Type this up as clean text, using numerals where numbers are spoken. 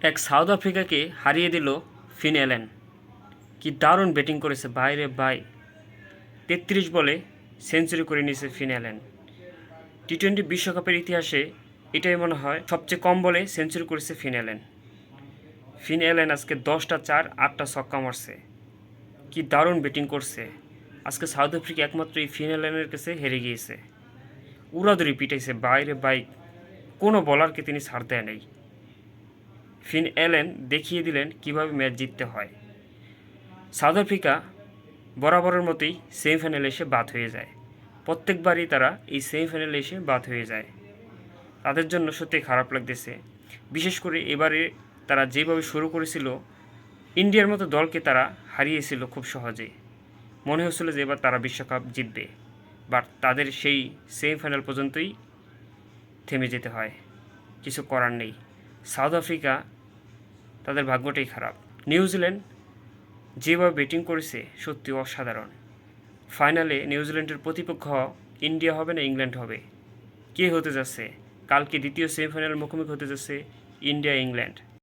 এক সাউথ আফ্রিকাকে হারিয়ে দিল ফিন অ্যালেন। কি দারুণ ব্যাটিং করেছে বাইরে বাই। ৩৩ বলে সেঞ্চুরি করে নিয়েছে ফিন অ্যালেন। টি-20 বিশ্বকাপের ইতিহাসে এটাই মনে হয় সবচেয়ে কম বলে সেঞ্চুরি করেছে ফিন অ্যালেন। ফিন অ্যালেন আজকে 10টা চার 8টা ছক্কা মারছে। কি দারুণ ব্যাটিং করছে। আজকে সাউথ আফ্রিকা একমাত্র এই ফিন অ্যালেনের কাছে হেরে গিয়েছে। উড়াদুরি পিটাইছে বাইরে বাই, কোনো বলারকে তিনি ছাড় দেয় নাই। ফিন অ্যালেন দেখিয়ে দিলেন কিভাবে ম্যাচ জিততে হয়। সাউথ আফ্রিকা বরাবরের মতোই সেমিফাইনালে এসে বাদ হয়ে যায়। প্রত্যেকবারই তারা এই সেমিফাইনালে এসে বাদ হয়ে যায়। তাদের জন্য সত্যি খারাপ লাগতেছে। বিশেষ করে এবারে তারা যেভাবে শুরু করেছিল, ইন্ডিয়ার মতো দলকে তারা হারিয়েছিল খুব সহজে। মনে হচ্ছিল যে এবার তারা বিশ্বকাপ জিতবে, বাট তাদের সেই সেমিফাইনাল পর্যন্তই থেমে যেতে হয়। কিছু করার নেই। সাউথ আফ্রিকা তাদের ভাগ্যটাই খারাপ। নিউজিল্যান্ড যেভাবে ব্যাটিং করেছে সত্যি অসাধারণ। ফাইনালে নিউজিল্যান্ডের প্রতিপক্ষ ইন্ডিয়া হবে না ইংল্যান্ড হবে, কে হতে যাচ্ছে? কালকে দ্বিতীয় সেমিফাইনাল মুখোমুখি হতে যাচ্ছে ইন্ডিয়া ইংল্যান্ড।